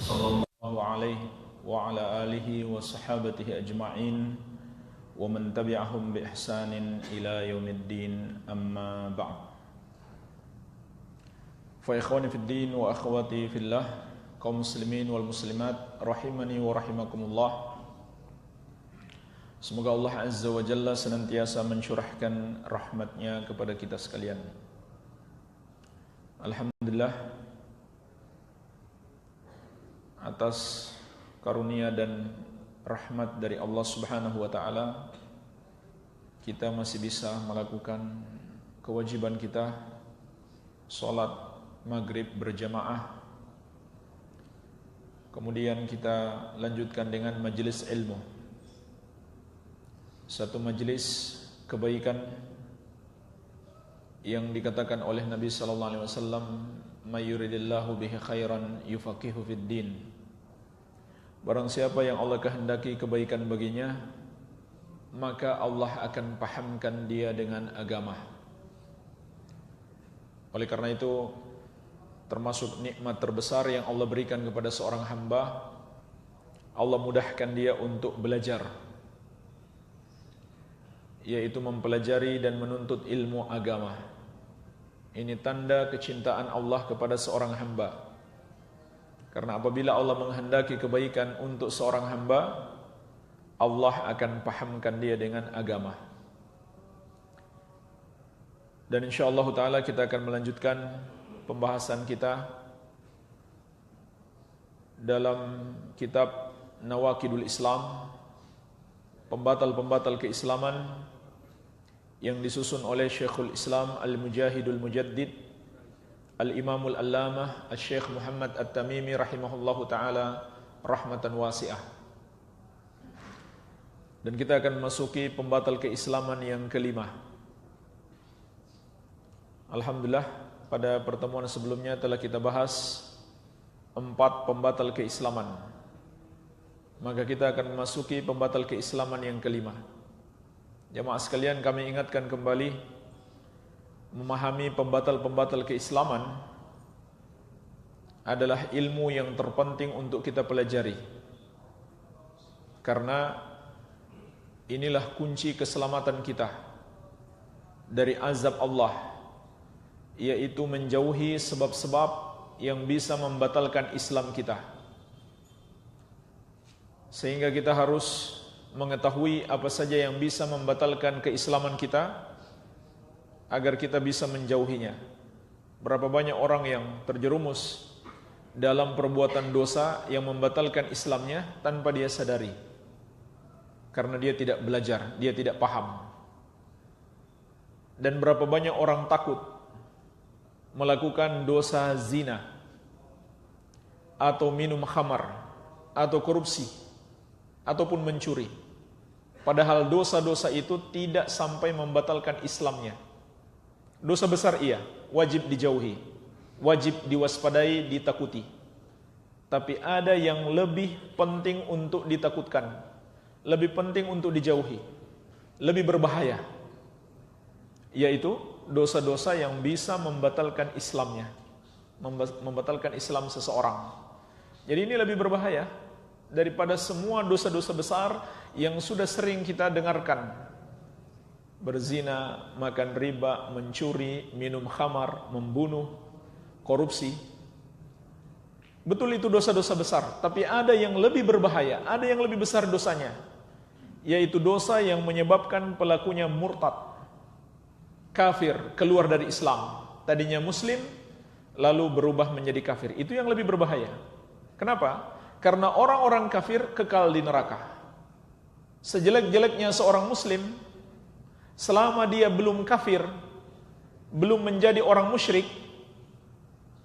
sallallahu alaihi wa ala alihi wa sahabatihi ajma'in wa man tabi'ahum bi ihsanin ila yaumiddin, amma ba'd. Fa ikhwani fid din wa akhwati fillah, kaum muslimin wal muslimat rahimani wa rahimakumullah. Semoga Allah Azza wa Jalla senantiasa mencurahkan rahmatnya kepada kita sekalian. Alhamdulillah atas karunia dan rahmat dari Allah Subhanahu wa taala, kita masih bisa melakukan kewajiban kita, salat maghrib berjamaah. Kemudian kita lanjutkan dengan majelis ilmu, satu majelis kebaikan yang dikatakan oleh Nabi sallallahu alaihi wasallam, may yuridillahu bihi khairan yufaqihu fid din. Barang siapa yang Allah kehendaki kebaikan baginya, maka Allah akan pahamkan dia dengan agama. Oleh karena itu, termasuk nikmat terbesar yang Allah berikan kepada seorang hamba, Allah mudahkan dia untuk belajar, yaitu mempelajari dan menuntut ilmu agama. Ini tanda kecintaan Allah kepada seorang hamba. Karena apabila Allah menghendaki kebaikan untuk seorang hamba, Allah akan pahamkan dia dengan agama. Dan insyaallah ta'ala kita akan melanjutkan pembahasan kita dalam kitab Nawaqidul Islam, pembatal-pembatal keislaman, yang disusun oleh Syekhul Islam Al-Mujahidul Mujaddid Al-Imamul Allamah Al-Syekh Muhammad At-Tamimi rahimahullahu ta'ala rahmatan wasi'ah. Dan kita akan memasuki pembatal keislaman yang kelima. Alhamdulillah, pada pertemuan sebelumnya telah kita bahas 4 pembatal keislaman. Maka kita akan memasuki pembatal keislaman yang kelima. Jamaah sekalian, kami ingatkan kembali, memahami pembatal-pembatal keislaman adalah ilmu yang terpenting untuk kita pelajari. Karena inilah kunci keselamatan kita dari azab Allah, yaitu menjauhi sebab-sebab yang bisa membatalkan Islam kita. Sehingga kita harus mengetahui apa saja yang bisa membatalkan keislaman kita agar kita bisa menjauhinya. Berapa banyak orang yang terjerumus dalam perbuatan dosa yang membatalkan Islamnya tanpa dia sadari, karena dia tidak belajar, dia tidak paham. Dan berapa banyak orang takut melakukan dosa zina, atau minum khamar, atau korupsi, ataupun mencuri, padahal dosa-dosa itu tidak sampai membatalkan Islamnya. Dosa besar iya, wajib dijauhi, wajib diwaspadai, ditakuti. Tapi ada yang lebih penting untuk ditakutkan, lebih penting untuk dijauhi, lebih berbahaya, yaitu dosa-dosa yang bisa membatalkan Islamnya, membatalkan Islam seseorang. Jadi ini lebih berbahaya daripada semua dosa-dosa besar yang sudah sering kita dengarkan. Berzina, makan riba, mencuri, minum khamar, membunuh, korupsi. Betul, itu dosa-dosa besar, tapi ada yang lebih berbahaya, ada yang lebih besar dosanya, yaitu dosa yang menyebabkan pelakunya murtad, kafir, keluar dari Islam. Tadinya muslim, lalu berubah menjadi kafir. Itu yang lebih berbahaya. Kenapa? Karena orang-orang kafir kekal di neraka. Sejelek-jeleknya seorang muslim, selama dia belum kafir, belum menjadi orang musyrik,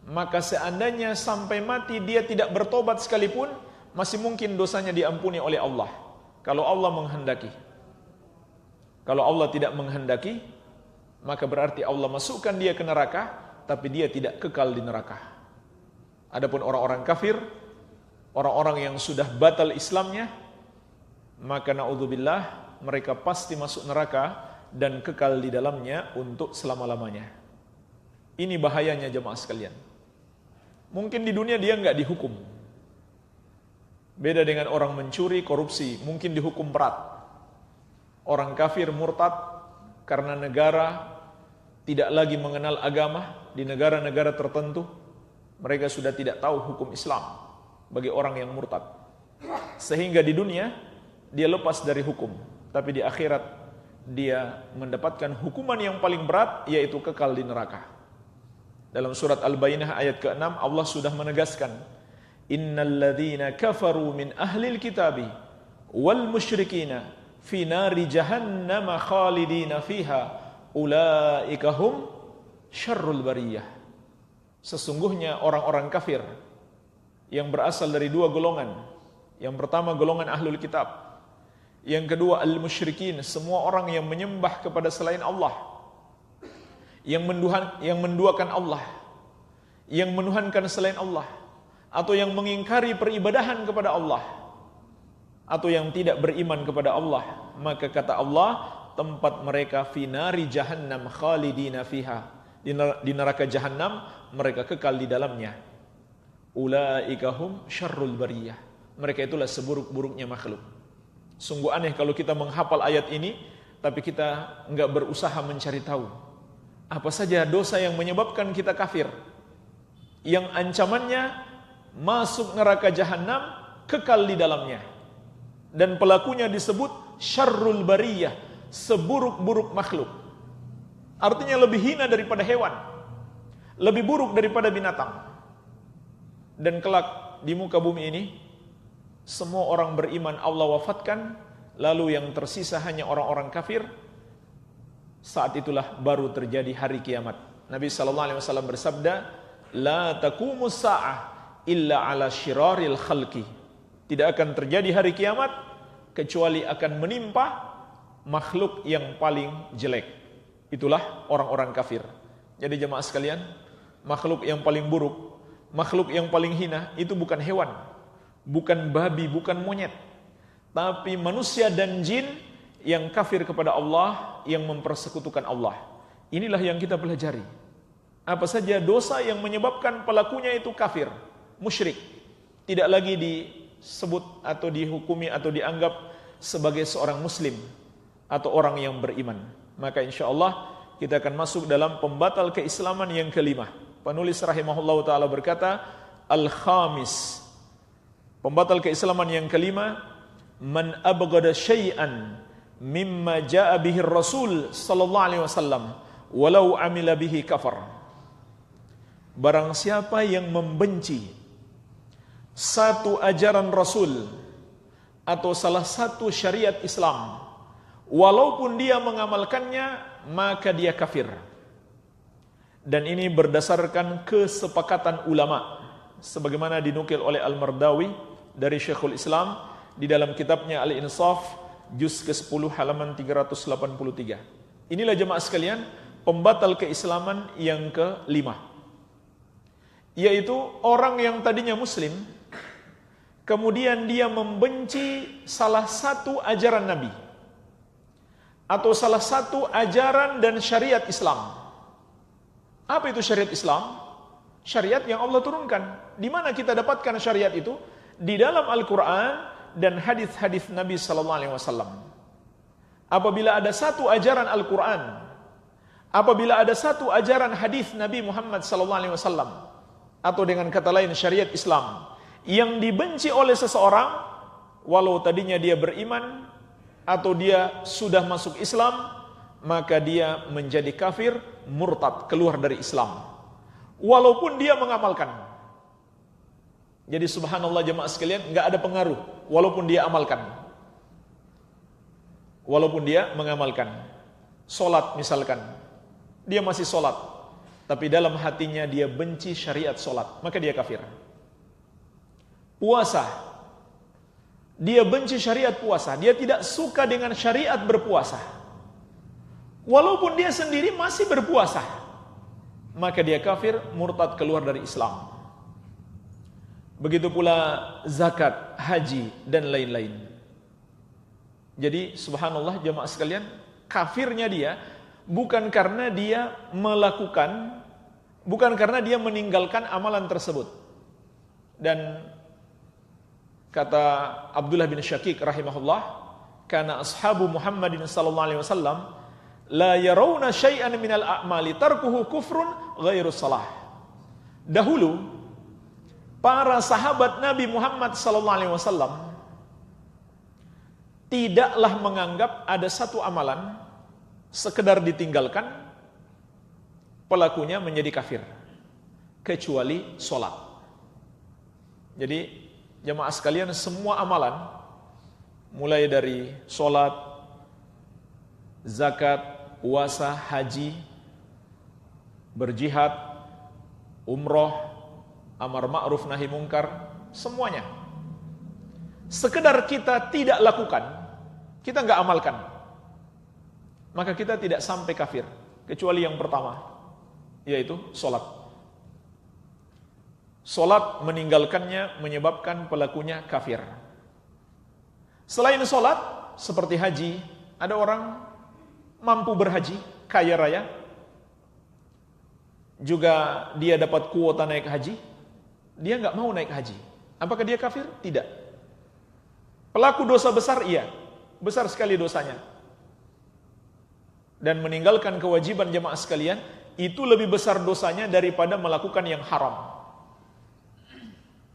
maka seandainya sampai mati dia tidak bertobat sekalipun, masih mungkin dosanya diampuni oleh Allah, kalau Allah menghendaki. Kalau Allah tidak menghendaki, maka berarti Allah masukkan dia ke neraka, tapi dia tidak kekal di neraka. Adapun orang-orang kafir, orang-orang yang sudah batal Islamnya, maka naudzubillah, mereka pasti masuk neraka dan kekal di dalamnya untuk selama-lamanya. Ini bahayanya jemaah sekalian. Mungkin di dunia dia enggak dihukum, Beda dengan orang mencuri, korupsi, mungkin dihukum berat. Orang kafir murtad karena negara tidak lagi mengenal agama. Di negara-negara tertentu mereka sudah tidak tahu hukum Islam bagi orang yang murtad. Sehingga di dunia dia lepas dari hukum, tapi di akhirat dia mendapatkan hukuman yang paling berat, yaitu kekal di neraka. Dalam surat Al-Bayyinah ayat ke-6 Allah sudah menegaskan, innal ladzina kafaru min ahlil kitabi wal musyrikina fi nari jahannam khalidina fiha ulaika hum syarrul bariyah. Sesungguhnya orang-orang kafir yang berasal dari dua golongan. Yang pertama golongan ahlul kitab, yang kedua al-musyrikin, semua orang yang menyembah kepada selain Allah, yang menduakan Allah, yang menuhankan selain Allah, atau yang mengingkari peribadahan kepada Allah, atau yang tidak beriman kepada Allah, maka kata Allah, tempat mereka finari jahannam khalidina fiha, di neraka jahannam mereka kekal di dalamnya. Ulaika hum syarrul bariyah, mereka itulah seburuk-buruknya makhluk. Sungguh aneh kalau kita menghafal ayat ini tapi kita enggak berusaha mencari tahu apa saja dosa yang menyebabkan kita kafir, yang ancamannya masuk neraka jahanam, kekal di dalamnya, dan pelakunya disebut syarrul bariyah, seburuk-buruk makhluk. Artinya lebih hina daripada hewan, lebih buruk daripada binatang. Dan kelak di muka bumi ini semua orang beriman Allah wafatkan, lalu yang tersisa hanya orang-orang kafir. Saat itulah baru terjadi hari kiamat. Nabi SAW bersabda, la taqumus sa'ah illa ala syiraril khalqi. Tidak akan terjadi hari kiamat kecuali akan menimpa makhluk yang paling jelek. Itulah orang-orang kafir. Jadi jemaah sekalian, makhluk yang paling buruk, makhluk yang paling hina itu bukan hewan, bukan babi, bukan monyet, tapi manusia dan jin yang kafir kepada Allah, yang mempersekutukan Allah. Inilah yang kita pelajari. Apa saja dosa yang menyebabkan pelakunya itu kafir, musyrik, tidak lagi disebut atau dihukumi atau dianggap sebagai seorang muslim atau orang yang beriman. Maka insya Allah kita akan masuk dalam pembatal keislaman yang kelima. Penulis rahimahullah ta'ala berkata, al-khamis, pembatal keislaman yang kelima, man abghada syai'an mimma ja'a bihi Rasul sallallahu alaihi wasallam walau amila bihi kafar. Barang siapa yang membenci satu ajaran Rasul atau salah satu syariat Islam, walaupun dia mengamalkannya, maka dia kafir. Dan ini berdasarkan kesepakatan ulama, sebagaimana dinukil oleh Al-Mardawi dari Syekhul Islam di dalam kitabnya Al-Insaf juz ke-10 halaman 383. Inilah jemaah sekalian pembatal keislaman yang kelima, yaitu orang yang tadinya muslim kemudian dia membenci salah satu ajaran Nabi atau salah satu ajaran dan syariat Islam. Apa itu syariat Islam? Syariat yang Allah turunkan. Di mana kita dapatkan syariat itu? Di dalam Al-Quran dan hadis-hadis Nabi SAW. Apabila ada satu ajaran Al-Quran, apabila ada satu ajaran hadis Nabi Muhammad SAW, atau dengan kata lain syariat Islam, yang dibenci oleh seseorang, walau tadinya dia beriman atau dia sudah masuk Islam, maka dia menjadi kafir, murtad, keluar dari Islam, walaupun dia mengamalkan. Jadi subhanallah jemaah sekalian, enggak ada pengaruh walaupun dia amalkan, walaupun dia mengamalkan. Solat misalkan, dia masih solat, tapi dalam hatinya dia benci syariat solat, maka dia kafir. Puasa, dia benci syariat puasa, dia tidak suka dengan syariat berpuasa, walaupun dia sendiri masih berpuasa, maka dia kafir, murtad, keluar dari Islam. Begitu pula zakat, haji, dan lain-lain. Jadi subhanallah jemaah sekalian, kafirnya dia bukan karena dia melakukan, bukan karena dia meninggalkan amalan tersebut. Dan Kata Abdullah bin Syakik rahimahullah, "Kana ashabu Muhammadin sallallahu alaihi wasallam la yarawna syai'an minal a'mali tarkuhu kufrun ghairu salah." Dahulu para sahabat Nabi Muhammad sallallahu alaihi wasallam tidaklah menganggap ada satu amalan sekedar ditinggalkan pelakunya menjadi kafir kecuali sholat. Jadi jemaah sekalian, semua amalan mulai dari sholat, zakat, puasa, haji, berjihad, umroh, amar ma'ruf nahi mungkar, semuanya sekedar kita tidak lakukan, kita nggak amalkan, maka kita tidak sampai kafir kecuali yang pertama, yaitu sholat. Sholat meninggalkannya menyebabkan pelakunya kafir. Selain sholat, seperti haji, ada orang mampu berhaji, kaya raya, juga dia dapat kuota naik haji, dia nggak mau naik haji. Apakah dia kafir? Tidak. Pelaku dosa besar, iya, besar sekali dosanya. Dan meninggalkan kewajiban jemaah sekalian, itu lebih besar dosanya daripada melakukan yang haram.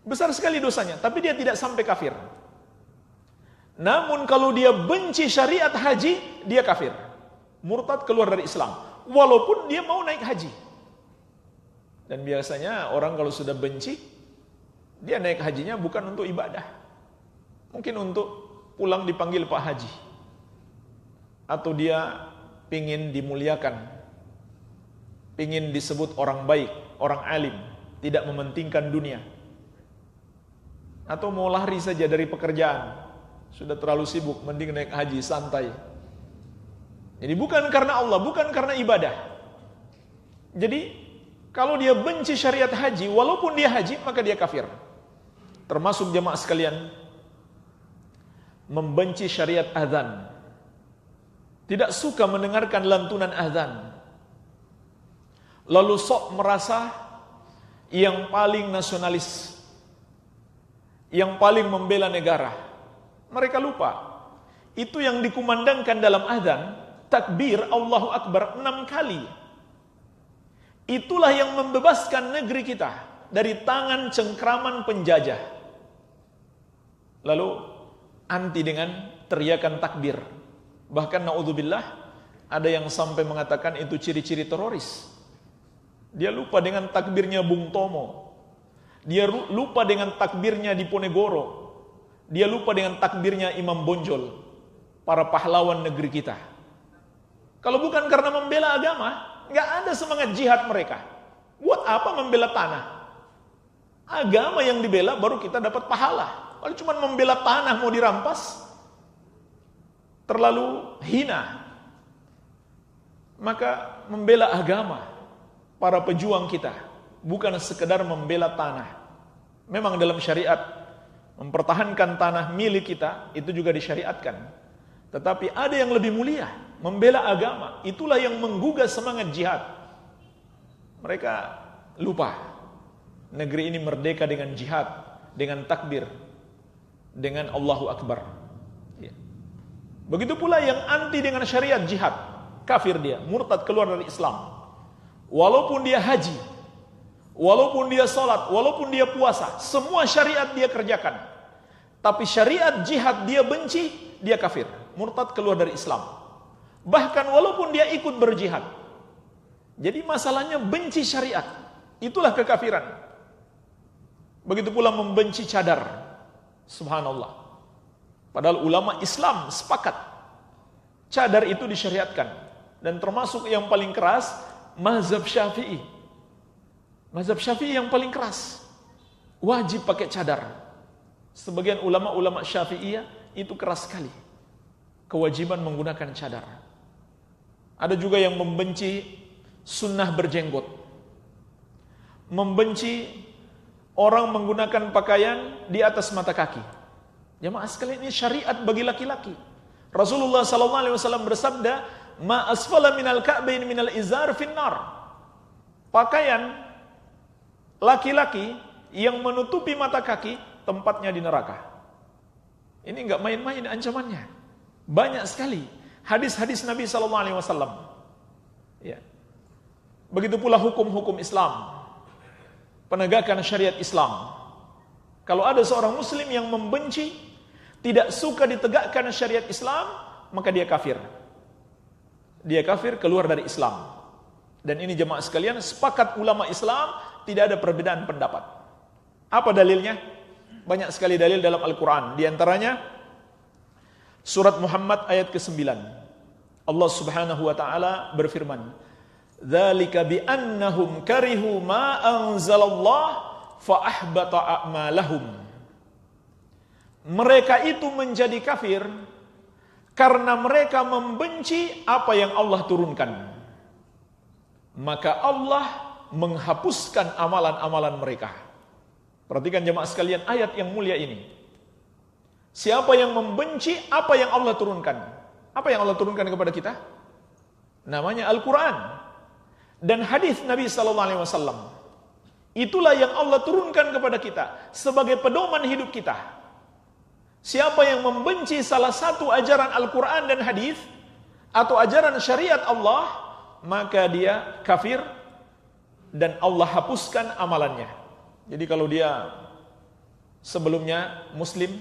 Besar sekali dosanya, tapi dia tidak sampai kafir. Namun kalau dia benci syariat haji, dia kafir. Murtad, keluar dari Islam. Walaupun dia mau naik haji. Dan biasanya orang kalau sudah benci, dia naik hajinya bukan untuk ibadah. Mungkin untuk pulang dipanggil Pak Haji. Atau dia pingin dimuliakan. Pingin disebut orang baik, orang alim. Tidak mementingkan dunia. Atau mau lari saja dari pekerjaan, sudah terlalu sibuk, mending naik haji santai. Jadi bukan karena Allah, bukan karena ibadah. Jadi kalau dia benci syariat haji, walaupun dia haji, maka dia kafir. Termasuk jemaah sekalian, membenci syariat azan, tidak suka mendengarkan lantunan azan, lalu sok merasa yang paling nasionalis, yang paling membela negara. Mereka lupa, itu yang dikumandangkan dalam azan, takbir Allahu Akbar 6 kali. Itulah yang membebaskan negeri kita dari tangan cengkraman penjajah. Lalu anti dengan teriakan takbir. Bahkan naudzubillah, ada yang sampai mengatakan itu ciri-ciri teroris. Dia lupa dengan takbirnya Bung Tomo. Dia lupa dengan takbirnya Diponegoro. Dia lupa dengan takbirnya Imam Bonjol, para pahlawan negeri kita. Kalau bukan karena membela agama, nggak ada semangat jihad mereka. Buat apa membela tanah? Agama yang dibela baru kita dapat pahala. Kalau cuma membela tanah mau dirampas, terlalu hina. Maka membela agama, para pejuang kita, bukan sekedar membela tanah. Memang dalam syariat mempertahankan tanah milik kita itu juga disyariatkan. Tetapi ada yang lebih mulia, membela agama. Itulah yang menggugah semangat jihad. Mereka lupa negeri ini merdeka dengan jihad, dengan takbir, dengan Allahu Akbar. Begitu pula yang anti dengan syariat jihad, kafir dia, murtad, keluar dari Islam. Walaupun dia haji, walaupun dia salat, walaupun dia puasa, semua syariat dia kerjakan. Tapi syariat jihad dia benci, dia kafir, murtad, keluar dari Islam. Bahkan walaupun dia ikut berjihad. Jadi masalahnya benci syariat, itulah kekafiran. Begitu pula membenci cadar. Subhanallah. Padahal ulama Islam sepakat cadar itu disyariatkan. Dan termasuk yang paling keras mazhab Syafi'i. Mazhab Syafi'i yang paling keras, wajib pakai cadar. Sebagian ulama-ulama Syafi'iyah itu keras sekali, kewajiban menggunakan cadar. Ada juga yang membenci sunnah berjenggot, membenci orang menggunakan pakaian di atas mata kaki. Jemaah sekalian, ini syariat bagi laki-laki. Rasulullah SAW bersabda, ma asfala minal ka'bain minal izar finnar. Pakaian laki-laki yang menutupi mata kaki tempatnya di neraka. Ini enggak main-main ancamannya. Banyak sekali hadis-hadis Nabi sallallahu alaihi wasallam. Ya. Begitu pula hukum-hukum Islam. Penegakan syariat Islam. Kalau ada seorang muslim yang membenci, tidak suka ditegakkan syariat Islam, maka dia kafir. Dia kafir, keluar dari Islam. Dan ini jemaah sekalian, sepakat ulama Islam, tidak ada perbedaan pendapat. Apa dalilnya? Banyak sekali dalil dalam Al-Quran. Di antaranya, surat Muhammad ayat ke-9. Allah subhanahu wa ta'ala berfirman, "Dzalika bi annahum karihu ma anzalallah fa ahbata a'malahum." Mereka itu menjadi kafir karena mereka membenci apa yang Allah turunkan. Maka Allah menghapuskan amalan-amalan mereka. Perhatikan jemaah sekalian ayat yang mulia ini. Siapa yang membenci apa yang Allah turunkan? Apa yang Allah turunkan kepada kita? Namanya Al-Quran dan hadis Nabi sallallahu alaihi wasallam. Itulah yang Allah turunkan kepada kita sebagai pedoman hidup kita. Siapa yang membenci salah satu ajaran Al-Quran dan hadis atau ajaran syariat Allah, maka dia kafir dan Allah hapuskan amalannya. Jadi kalau dia sebelumnya muslim,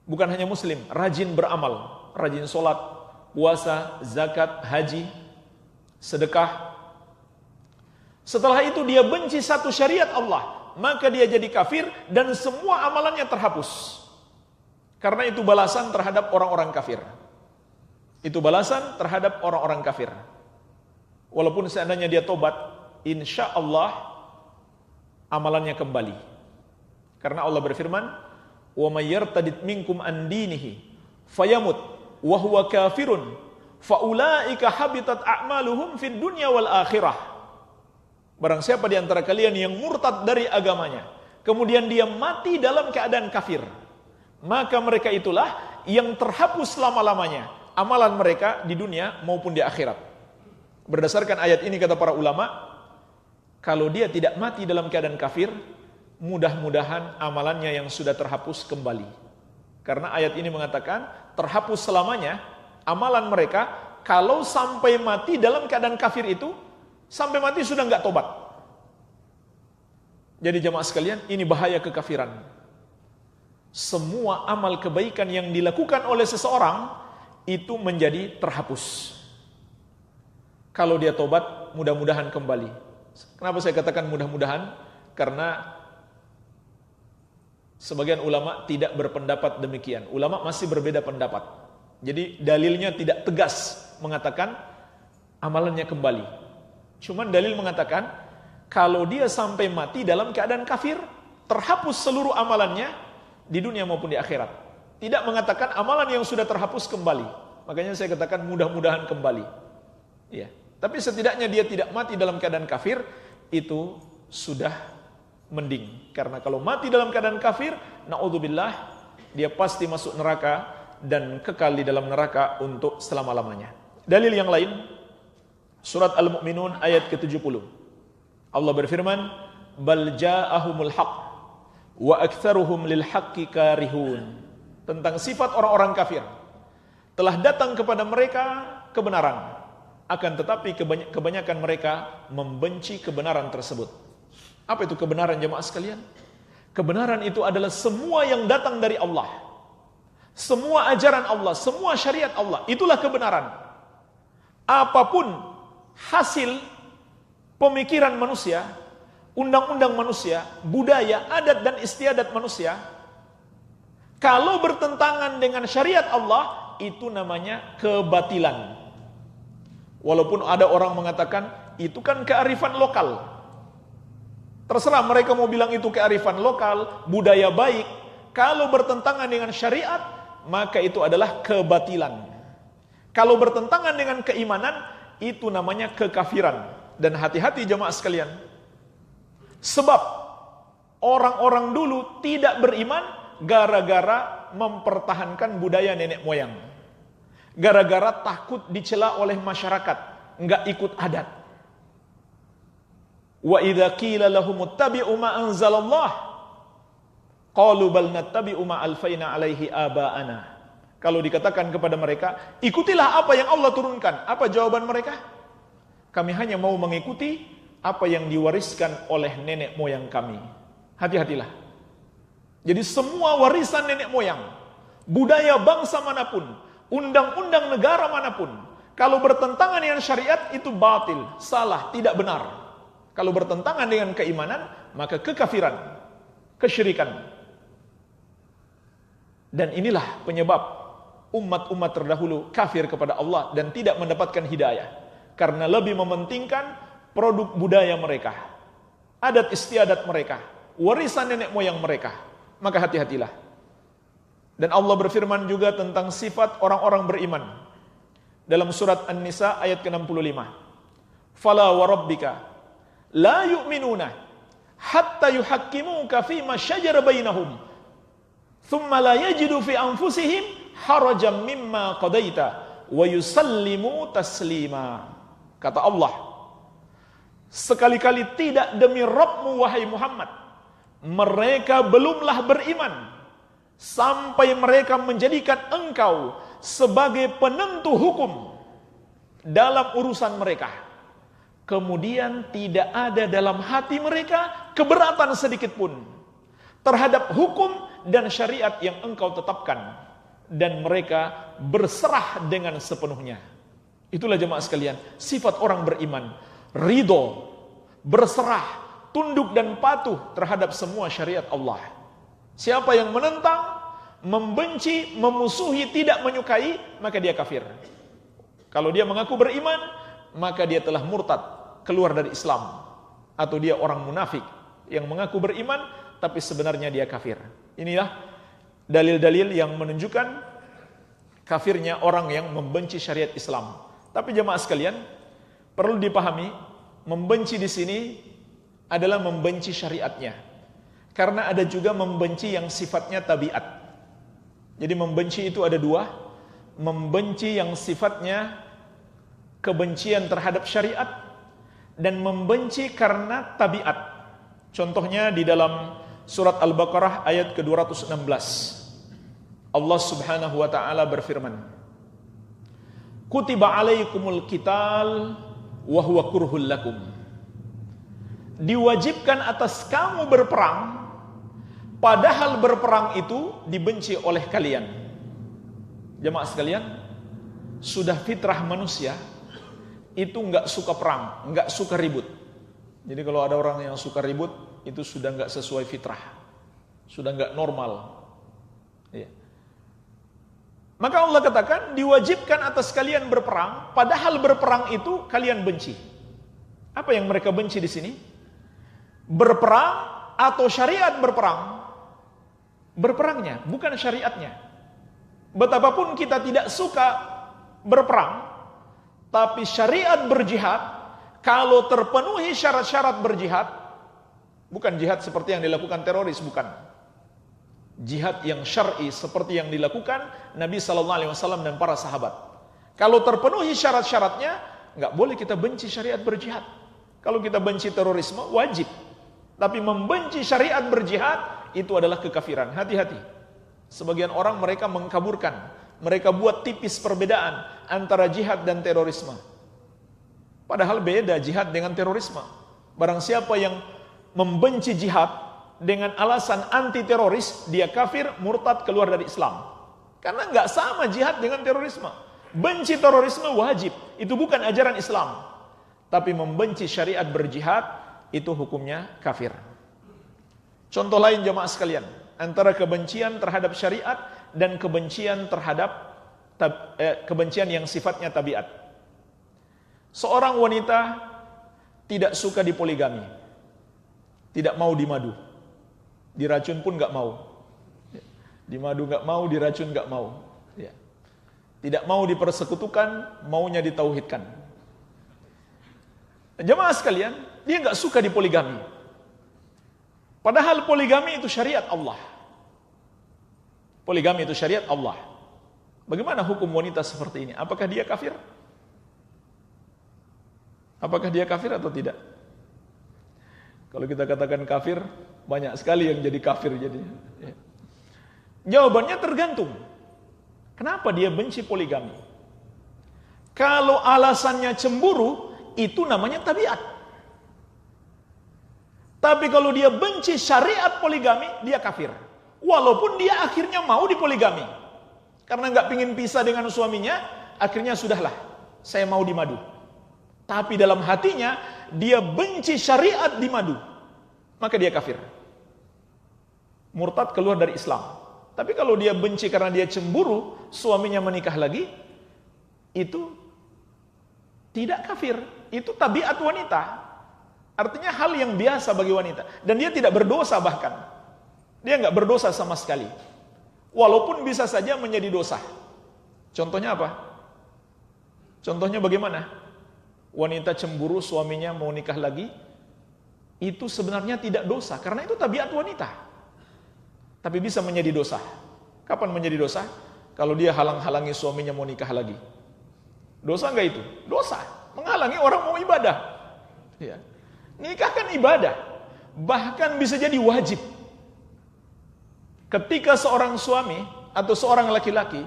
bukan hanya muslim, rajin beramal, rajin sholat, puasa, zakat, haji, sedekah. Setelah itu dia benci satu syariat Allah, maka dia jadi kafir dan semua amalannya terhapus. Karena itu balasan terhadap orang-orang kafir. Itu balasan terhadap orang-orang kafir. Walaupun seandainya dia tobat, insya Allah amalannya kembali. Karena Allah berfirman, "Wa may yartadid minkum an dinihi fayamut wa huwa kafirun fa ulaika habitat a'maluhum fid dunya wal akhirah." Barang siapa di antara kalian yang murtad dari agamanya, kemudian dia mati dalam keadaan kafir, maka mereka itulah yang terhapus selama-lamanya amalan mereka di dunia maupun di akhirat. Berdasarkan ayat ini kata para ulama, kalau dia tidak mati dalam keadaan kafir, mudah-mudahan amalannya yang sudah terhapus kembali. Karena ayat ini mengatakan terhapus selamanya amalan mereka kalau sampai mati dalam keadaan kafir itu, sampai mati sudah enggak tobat. Jadi jemaah sekalian, ini bahaya kekafiran. Semua amal kebaikan yang dilakukan oleh seseorang itu menjadi terhapus. Kalau dia tobat, mudah-mudahan kembali. Kenapa saya katakan mudah-mudahan? Karena sebagian ulama tidak berpendapat demikian. Ulama masih berbeda pendapat. Jadi dalilnya tidak tegas mengatakan amalannya kembali. Cuman dalil mengatakan kalau dia sampai mati dalam keadaan kafir, terhapus seluruh amalannya di dunia maupun di akhirat. Tidak mengatakan amalan yang sudah terhapus kembali. Makanya saya katakan mudah-mudahan kembali. Ya. Tapi setidaknya dia tidak mati dalam keadaan kafir, itu sudah mending. Karena kalau mati dalam keadaan kafir, na'udzubillah, dia pasti masuk neraka dan kekal di dalam neraka untuk selama-lamanya. Dalil yang lain, surat Al-Mu'minun ayat ke-70. Allah berfirman, "Bal ja'ahumul haqq wa aktsaruhum lil haqqi karihun." Tentang sifat orang-orang kafir. Telah datang kepada mereka kebenaran, akan tetapi kebanyakan mereka membenci kebenaran tersebut. Apa itu kebenaran jemaah sekalian? Kebenaran itu adalah semua yang datang dari Allah. Semua ajaran Allah, semua syariat Allah, itulah kebenaran. Apapun hasil pemikiran manusia, undang-undang manusia, budaya, adat dan istiadat manusia, kalau bertentangan dengan syariat Allah, itu namanya kebatilan. Walaupun ada orang mengatakan, itu kan kearifan lokal. Terserah mereka mau bilang itu kearifan lokal, budaya baik. Kalau bertentangan dengan syariat, maka itu adalah kebatilan. Kalau bertentangan dengan keimanan, itu namanya kekafiran. Dan hati-hati jemaah sekalian. Sebab orang-orang dulu tidak beriman gara-gara mempertahankan budaya nenek moyang. Gara-gara takut dicela oleh masyarakat, enggak ikut adat. Wa idza qila lahum ittabi'u ma anzalallah, Qalu bal nattabi'u ma alfaina 'alaihi aba'ana. Kalau dikatakan kepada mereka, ikutilah apa yang Allah turunkan. Apa jawaban mereka? Kami hanya mau mengikuti apa yang diwariskan oleh nenek moyang kami. Hati-hatilah. Jadi semua warisan nenek moyang, budaya bangsa manapun, undang-undang negara manapun, kalau bertentangan dengan syariat itu batil, salah, tidak benar. Kalau bertentangan dengan keimanan, maka kekafiran, kesyirikan. Dan inilah penyebab umat-umat terdahulu kafir kepada Allah dan tidak mendapatkan hidayah. Karena lebih mementingkan produk budaya mereka, adat istiadat mereka, warisan nenek moyang mereka. Maka hati-hatilah. Dan Allah berfirman juga tentang sifat orang-orang beriman. Dalam surat An-Nisa ayat ke-65. Fala wa rabbika la yu'minuna hatta yuhakkimuka fima syajara bainahum. Thumma la yajidu fi anfusihim harajan mimma qadaita wa yusallimu taslima. Kata Allah, sekali-kali tidak demi Rabbmu wahai Muhammad, mereka belumlah beriman sampai mereka menjadikan engkau sebagai penentu hukum dalam urusan mereka. Kemudian tidak ada dalam hati mereka keberatan sedikit pun terhadap hukum dan syariat yang engkau tetapkan. Dan mereka berserah dengan sepenuhnya. Itulah jemaah sekalian, sifat orang beriman. Ridho, berserah, tunduk dan patuh terhadap semua syariat Allah. Siapa yang menentang, membenci, memusuhi, tidak menyukai, maka dia kafir. Kalau dia mengaku beriman, maka dia telah murtad, keluar dari Islam. Atau dia orang munafik yang mengaku beriman, tapi sebenarnya dia kafir. Inilah dalil-dalil yang menunjukkan kafirnya orang yang membenci syariat Islam. Tapi jemaah sekalian, perlu dipahami, membenci di sini adalah membenci syariatnya. Karena ada juga membenci yang sifatnya tabiat. Jadi membenci itu ada dua. Membenci yang sifatnya kebencian terhadap syariat dan membenci karena tabiat. Contohnya di dalam surat Al-Baqarah ayat ke-216. Allah Subhanahu wa taala berfirman, Kutiba alaikumul qital wa huwa kurhul lakum. Diwajibkan atas kamu berperang, padahal berperang itu dibenci oleh kalian. Jemaah sekalian, sudah fitrah manusia itu enggak suka perang, enggak suka ribut. Jadi kalau ada orang yang suka ribut, itu sudah enggak sesuai fitrah, sudah enggak normal. Ya. Maka Allah katakan diwajibkan atas kalian berperang, padahal berperang itu kalian benci. Apa yang mereka benci di sini? Berperang atau syariat berperang? Berperangnya, bukan syariatnya. Betapapun kita tidak suka berperang, tapi syariat berjihad, kalau terpenuhi syarat-syarat berjihad, bukan jihad seperti yang dilakukan teroris, bukan. Jihad yang syar'i seperti yang dilakukan Nabi SAW dan para sahabat. Kalau terpenuhi syarat-syaratnya, nggak boleh kita benci syariat berjihad. Kalau kita benci terorisme, wajib. Tapi membenci syariat berjihad, itu adalah kekafiran. Hati-hati. Sebagian orang mereka mengkaburkan. Mereka buat tipis perbedaan antara jihad dan terorisme. Padahal beda jihad dengan terorisme. Barang siapa yang membenci jihad dengan alasan anti teroris, dia kafir, murtad, keluar dari Islam. Karena nggak sama jihad dengan terorisme. Benci terorisme wajib, itu bukan ajaran Islam. Tapi membenci syariat berjihad, itu hukumnya kafir. Contoh lain jemaah sekalian, antara kebencian terhadap syariat dan kebencian terhadap kebencian yang sifatnya tabiat. Seorang wanita tidak suka dipoligami, tidak mau dimadu. Diracun pun nggak mau, dimadu nggak mau, diracun nggak mau, ya. Tidak mau dipersekutukan, maunya ditauhidkan. Jemaah sekalian, dia nggak suka dipoligami. Padahal poligami itu syariat Allah. Poligami itu syariat Allah. Bagaimana hukum wanita seperti ini? Apakah dia kafir? Apakah dia kafir atau tidak? Kalau kita katakan kafir, Banyak sekali yang jadi kafir jadinya. Ya. Jawabannya tergantung. Kenapa dia benci poligami? Kalau alasannya cemburu, itu namanya tabiat. Tapi kalau dia benci syariat poligami, dia kafir. Walaupun dia akhirnya mau dipoligami. Karena nggak pingin pisah dengan suaminya, akhirnya sudahlah, saya mau dimadu. Tapi dalam hatinya, dia benci syariat di madu. Maka dia kafir. Murtad, keluar dari Islam. Tapi kalau dia benci karena dia cemburu, suaminya menikah lagi, itu tidak kafir. Itu tabiat wanita. Artinya hal yang biasa bagi wanita. Dan dia tidak berdosa bahkan. Dia nggak berdosa sama sekali. Walaupun bisa saja menjadi dosa. Contohnya apa? Contohnya bagaimana? Wanita cemburu suaminya mau nikah lagi, itu sebenarnya tidak dosa. Karena itu tabiat wanita. Tapi bisa menjadi dosa. Kapan menjadi dosa? Kalau dia halang-halangi suaminya mau nikah lagi. Dosa enggak itu? Dosa. Menghalangi orang mau ibadah. Ya. Nikah kan ibadah. Bahkan bisa jadi wajib. Ketika seorang suami atau seorang laki-laki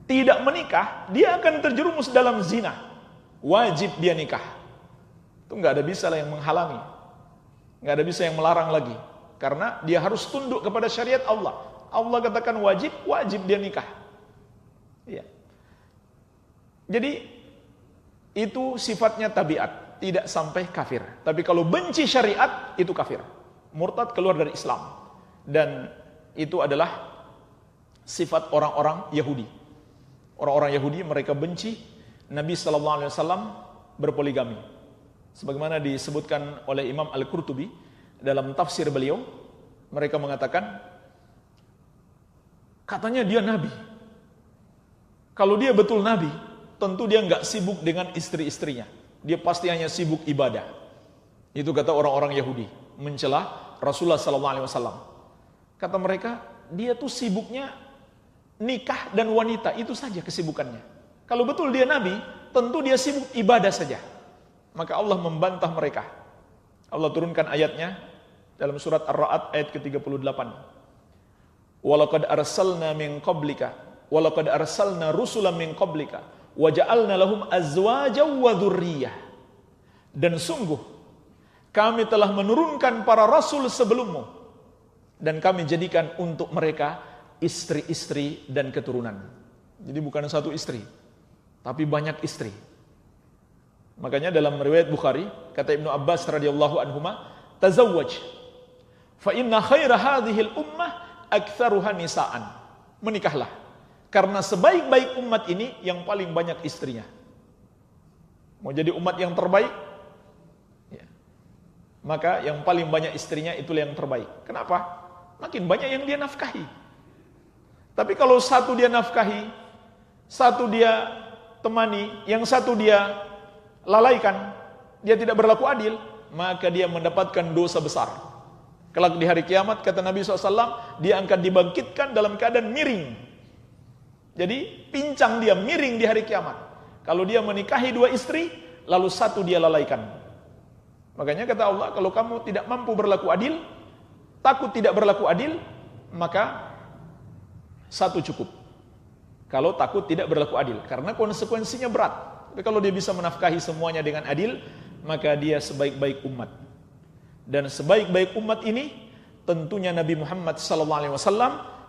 tidak menikah, dia akan terjerumus dalam zina. Wajib dia nikah. Itu enggak ada bisa lah yang menghalangi. Enggak ada bisa yang melarang lagi. Karena dia harus tunduk kepada syariat Allah. Allah katakan wajib, wajib dia nikah. Ya. Jadi itu sifatnya tabiat, tidak sampai kafir. Tapi kalau benci syariat, itu kafir. Murtad, keluar dari Islam. Dan itu adalah sifat orang-orang Yahudi. Orang-orang Yahudi mereka benci Nabi SAW berpoligami. Sebagaimana disebutkan oleh Imam Al-Qurtubi dalam tafsir beliau, mereka mengatakan, katanya dia nabi. Kalau dia betul nabi, tentu dia nggak sibuk dengan istri-istrinya. Dia pasti hanya sibuk ibadah. Itu kata orang-orang Yahudi, mencela Rasulullah SAW. Kata mereka, dia tuh sibuknya nikah dan wanita, itu saja kesibukannya. Kalau betul dia nabi, tentu dia sibuk ibadah saja. Maka Allah membantah mereka. Allah turunkan ayatnya dalam surat Ar-Ra'd ayat ke-38. Walaqad arsalna min qablika walaqad arsalna rusulan min qablika wa ja'alna lahum azwajan wa dzurriyyah. Dan sungguh kami telah menurunkan para rasul sebelummu dan kami jadikan untuk mereka istri-istri dan keturunan. Jadi bukan satu istri, tapi banyak istri. Makanya dalam riwayat Bukhari, kata Ibnu Abbas radhiyallahu anhuma, tazawwaj fa inna khaira hadhil ummah aktsaruha nisaan. Menikahlah, karena sebaik-baik umat ini yang paling banyak istrinya. Mau jadi umat yang terbaik, ya, maka yang paling banyak istrinya itulah yang terbaik. Kenapa? Makin banyak yang dia nafkahi. Tapi kalau satu dia nafkahi, satu dia temani, yang satu dia lalaikan, dia tidak berlaku adil, maka dia mendapatkan dosa besar. Kelak di hari kiamat, kata Nabi SAW, dia akan dibangkitkan dalam keadaan miring. Jadi pincang dia, miring di hari kiamat. Kalau dia menikahi dua istri, lalu satu dia lalaikan. Makanya kata Allah, kalau kamu tidak mampu berlaku adil, takut tidak berlaku adil, maka satu cukup. Kalau takut tidak berlaku adil, karena konsekuensinya berat. Tapi kalau dia bisa menafkahi semuanya dengan adil, maka dia sebaik-baik umat. Dan sebaik-baik umat ini tentunya Nabi Muhammad SAW,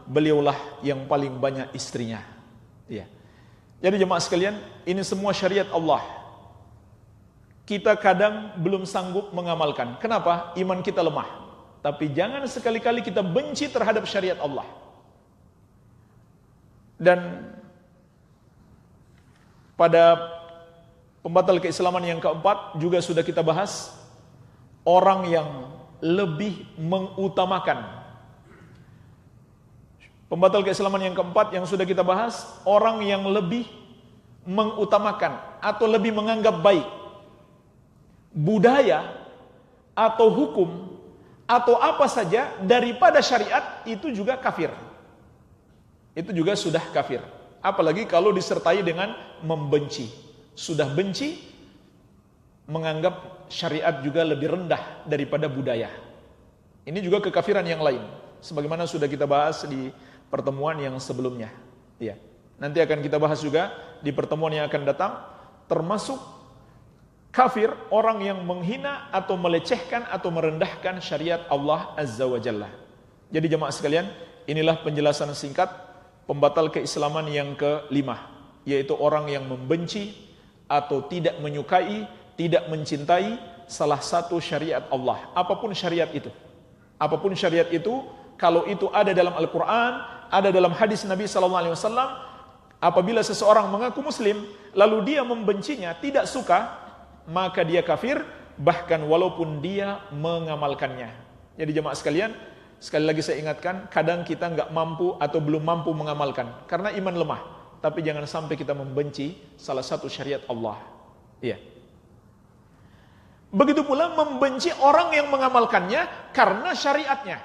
beliaulah yang paling banyak istrinya. Ya. Jadi jemaah sekalian, ini semua syariat Allah. Kita kadang belum sanggup mengamalkan. Kenapa? Iman kita lemah. Tapi jangan sekali-kali kita benci terhadap syariat Allah. Dan pada pembatal keislaman yang keempat juga sudah kita bahas, orang yang lebih mengutamakan. Pembatal keislaman yang keempat yang sudah kita bahas, orang yang lebih mengutamakan atau lebih menganggap baik budaya atau hukum atau apa saja daripada syariat, itu juga kafir. Itu juga sudah kafir. Apalagi kalau disertai dengan membenci. Sudah benci, menganggap syariat juga lebih rendah daripada budaya. Ini juga kekafiran yang lain, sebagaimana sudah kita bahas di pertemuan yang sebelumnya. Ya. Nanti akan kita bahas juga di pertemuan yang akan datang, termasuk kafir orang yang menghina atau melecehkan atau merendahkan syariat Allah Azza wa Jalla. Jadi jemaah sekalian, inilah penjelasan singkat pembatal keislaman yang kelima, yaitu orang yang membenci atau tidak menyukai, tidak mencintai salah satu syariat Allah, apapun syariat itu. Apapun syariat itu, kalau itu ada dalam Al-Quran, ada dalam hadis Nabi SAW, apabila seseorang mengaku muslim, lalu dia membencinya, tidak suka, maka dia kafir, bahkan walaupun dia mengamalkannya. Jadi jemaah sekalian, sekali lagi saya ingatkan, kadang kita nggak mampu atau belum mampu mengamalkan, karena iman lemah. Tapi jangan sampai kita membenci salah satu syariat Allah. Iya. Begitu pula membenci orang yang mengamalkannya karena syariatnya.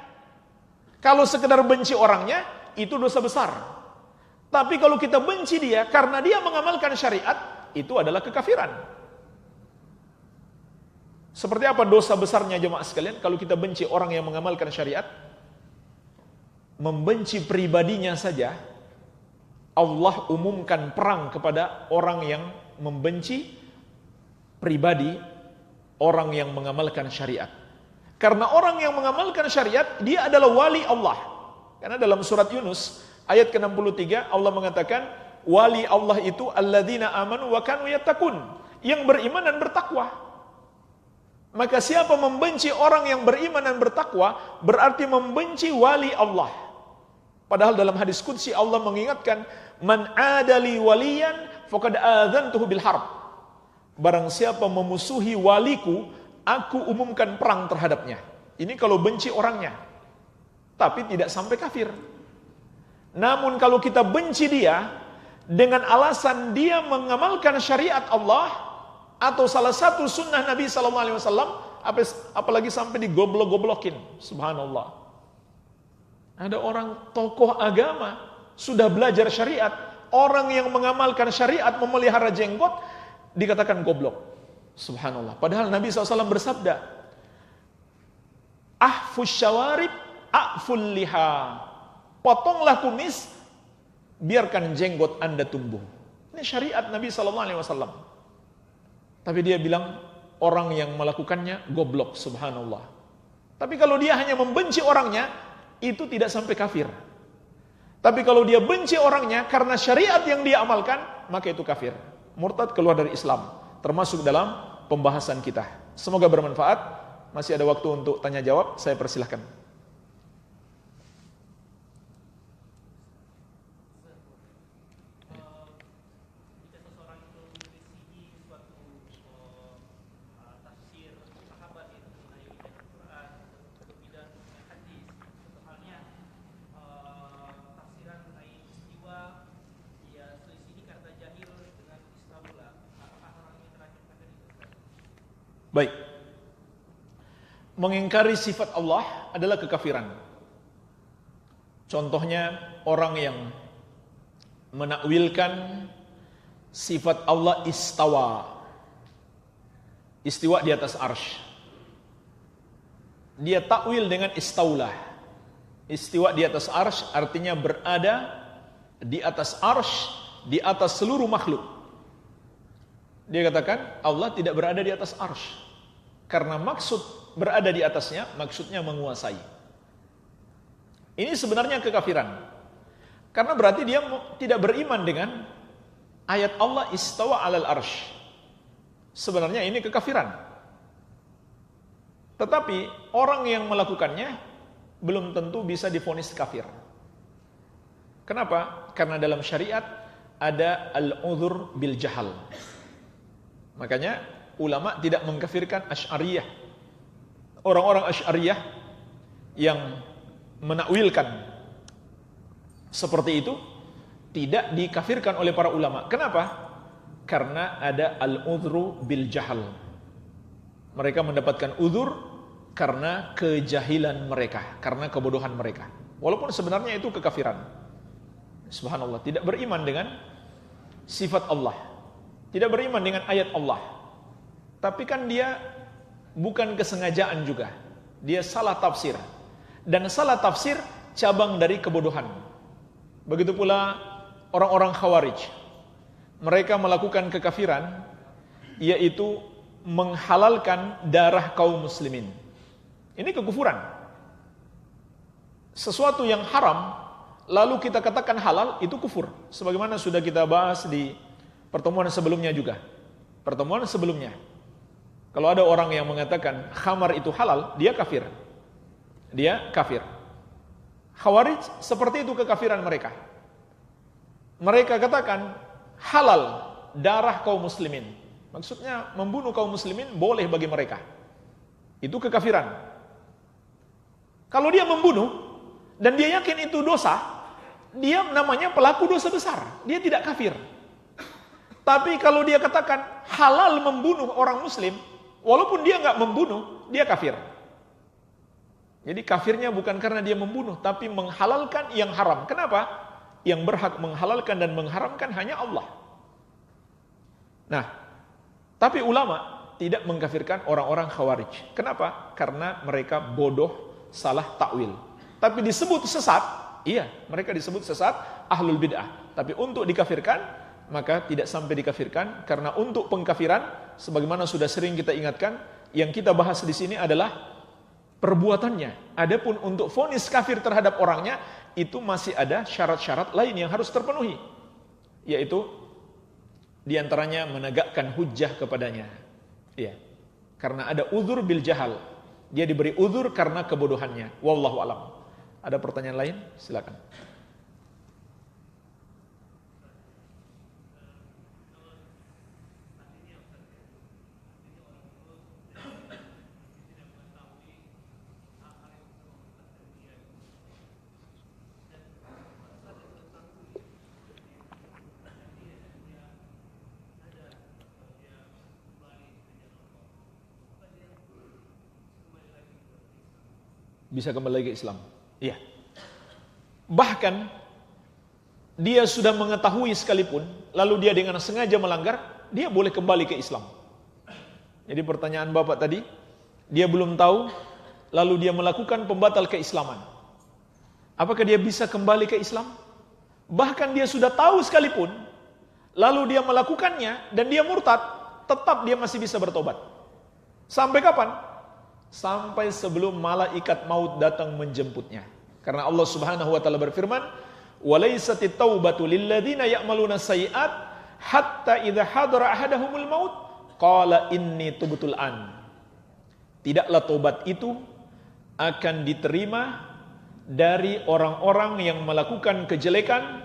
Kalau sekedar benci orangnya, itu dosa besar. Tapi kalau kita benci dia karena dia mengamalkan syariat, itu adalah kekafiran. Seperti apa dosa besarnya jemaah sekalian kalau kita benci orang yang mengamalkan syariat? Membenci pribadinya saja, Allah umumkan perang kepada orang yang membenci pribadi orang yang mengamalkan syariat. Karena orang yang mengamalkan syariat, dia adalah wali Allah. Karena dalam surat Yunus ayat ke-63 Allah mengatakan, wali Allah itu alladzina amanu wa kanu yattaqun, yang beriman dan bertakwa. Maka siapa membenci orang yang beriman dan bertakwa, berarti membenci wali Allah. Padahal dalam hadis qudsi Allah mengingatkan, man adali waliyan faqad adzantuhu bil harb. Barang siapa memusuhi waliku, aku umumkan perang terhadapnya. Ini kalau benci orangnya, tapi tidak sampai kafir. Namun kalau kita benci dia dengan alasan dia mengamalkan syariat Allah atau salah satu sunnah Nabi SAW, apalagi sampai digoblok-goblokin, subhanallah. Ada orang tokoh agama sudah belajar syariat, orang yang mengamalkan syariat memelihara jenggot dikatakan goblok, subhanallah. Padahal Nabi SAW bersabda, ahfus syawarib a'ful liha, potonglah kumis, biarkan jenggot anda tumbuh. Ini syariat Nabi SAW. Tapi dia bilang orang yang melakukannya goblok, subhanallah. Tapi kalau dia hanya membenci orangnya, itu tidak sampai kafir. Tapi kalau dia benci orangnya karena syariat yang dia amalkan, maka itu kafir, murtad, keluar dari Islam. Termasuk dalam pembahasan kita. Semoga bermanfaat. Masih ada waktu untuk tanya jawab, saya persilahkan. Baik. Mengingkari sifat Allah adalah kekafiran. Contohnya orang yang menakwilkan sifat Allah istawa. Istiwa di atas arsy. Dia takwil dengan istaulah. Istiwa di atas arsy artinya berada di atas arsy, di atas seluruh makhluk. Dia katakan Allah tidak berada di atas arsy. Karena maksud berada di atasnya, maksudnya menguasai. Ini sebenarnya kekafiran. Karena berarti dia tidak beriman dengan ayat Allah istawa alal arsy. Sebenarnya ini kekafiran. Tetapi orang yang melakukannya belum tentu bisa divonis kafir. Kenapa? Karena dalam syariat ada al-udhur bil jahal. Makanya ulama tidak mengkafirkan Asy'ariyah. Orang-orang Asy'ariyah yang menakwilkan seperti itu tidak dikafirkan oleh para ulama. Kenapa? Karena ada al-udhru bil jahal. Mereka mendapatkan uzur karena kejahilan mereka, karena kebodohan mereka. Walaupun sebenarnya itu kekafiran. Subhanallah, tidak beriman dengan sifat Allah, tidak beriman dengan ayat Allah. Tapi kan dia bukan kesengajaan juga. Dia salah tafsir. Dan salah tafsir cabang dari kebodohan. Begitu pula orang-orang Khawarij. Mereka melakukan kekafiran, yaitu menghalalkan darah kaum muslimin. Ini kekufuran. Sesuatu yang haram, lalu kita katakan halal, itu kufur. Sebagaimana sudah kita bahas di pertemuan sebelumnya juga. Pertemuan sebelumnya. Kalau ada orang yang mengatakan khamar itu halal, dia kafir. Dia kafir. Khawarij seperti itu kekafiran mereka. Mereka katakan halal darah kaum muslimin. Maksudnya membunuh kaum muslimin boleh bagi mereka. Itu kekafiran. Kalau dia membunuh dan dia yakin itu dosa, dia namanya pelaku dosa besar. Dia tidak kafir. Tapi kalau dia katakan halal membunuh orang muslim, walaupun dia nggak membunuh, dia kafir. Jadi kafirnya bukan karena dia membunuh, tapi menghalalkan yang haram. Kenapa? Yang berhak menghalalkan dan mengharamkan hanya Allah. Nah, tapi ulama tidak mengkafirkan orang-orang Khawarij. Kenapa? Karena mereka bodoh, salah takwil. Tapi disebut sesat, iya, mereka disebut sesat, ahlul bid'ah. Tapi untuk dikafirkan, maka tidak sampai dikafirkan, karena untuk pengkafiran, sebagaimana sudah sering kita ingatkan, yang kita bahas di sini adalah perbuatannya. Adapun untuk vonis kafir terhadap orangnya, itu masih ada syarat-syarat lain yang harus terpenuhi, yaitu diantaranya menegakkan hujjah kepadanya. Iya, karena ada uzur bil jahal. Dia diberi uzur karena kebodohannya. Wallahu alam. Ada pertanyaan lain? Silakan. Bisa kembali ke Islam. Iya. Bahkan dia sudah mengetahui sekalipun, lalu dia dengan sengaja melanggar, dia boleh kembali ke Islam. Jadi pertanyaan Bapak tadi, dia belum tahu, lalu dia melakukan pembatal keislaman. Apakah dia bisa kembali ke Islam? Bahkan dia sudah tahu sekalipun, lalu dia melakukannya dan dia murtad, tetap dia masih bisa bertobat. Sampai kapan? Sampai sebelum malaikat maut datang menjemputnya. Karena Allah Subhanahu wa taala berfirman, "Walaisatit taubatu lil ladzina ya'maluna sayyi'at hatta idza hadara ahadahumul maut qala inni tubtul an." Tidaklah tobat itu akan diterima dari orang-orang yang melakukan kejelekan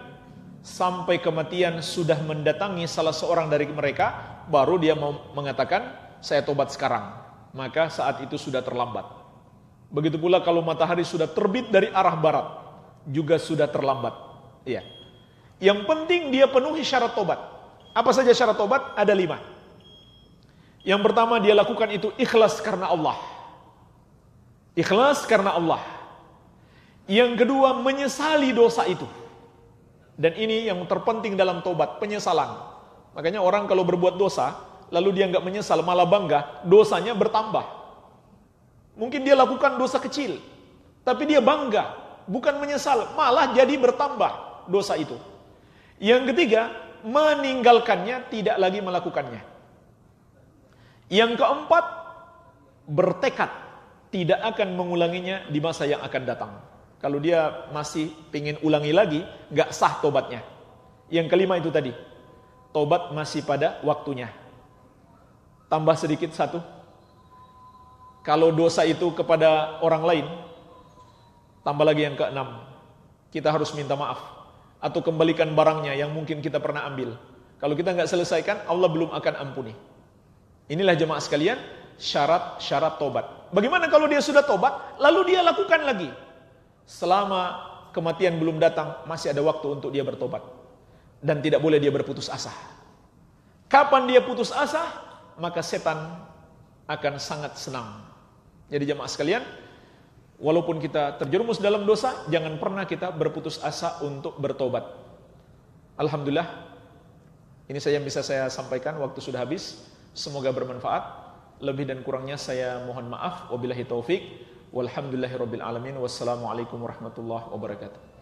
sampai kematian sudah mendatangi salah seorang dari mereka, baru dia mau mengatakan, "Saya tobat sekarang." Maka saat itu sudah terlambat. Begitu pula kalau matahari sudah terbit dari arah barat, juga sudah terlambat. Iya. Yang penting dia penuhi syarat tobat. Apa saja syarat tobat? Ada 5. Yang pertama, dia lakukan itu ikhlas karena Allah. Ikhlas karena Allah. Yang kedua, menyesali dosa itu. Dan ini yang terpenting dalam tobat, penyesalan. Makanya orang kalau berbuat dosa, lalu dia nggak menyesal, malah bangga, dosanya bertambah. Mungkin dia lakukan dosa kecil, tapi dia bangga, bukan menyesal, malah jadi bertambah dosa itu. Yang ketiga, meninggalkannya, tidak lagi melakukannya. Yang keempat, bertekad tidak akan mengulanginya di masa yang akan datang. Kalau dia masih ingin ulangi lagi, nggak sah tobatnya. Yang kelima itu tadi, tobat masih pada waktunya. Tambah sedikit satu, kalau dosa itu kepada orang lain, tambah lagi yang keenam, kita harus minta maaf atau kembalikan barangnya yang mungkin kita pernah ambil. Kalau kita nggak selesaikan, Allah belum akan ampuni. Inilah jemaah sekalian, syarat-syarat tobat. Bagaimana kalau dia sudah tobat, lalu dia lakukan lagi? Selama kematian belum datang, masih ada waktu untuk dia bertobat. Dan tidak boleh dia berputus asa. Kapan dia putus asa? Maka setan akan sangat senang. Jadi jemaah sekalian, walaupun kita terjerumus dalam dosa, jangan pernah kita berputus asa untuk bertobat. Alhamdulillah, ini saja yang bisa saya sampaikan, waktu sudah habis. Semoga bermanfaat. Lebih dan kurangnya saya mohon maaf. Wabillahi taufik. Walhamdulillahirabbil alamin. Wassalamualaikum warahmatullahi wabarakatuh.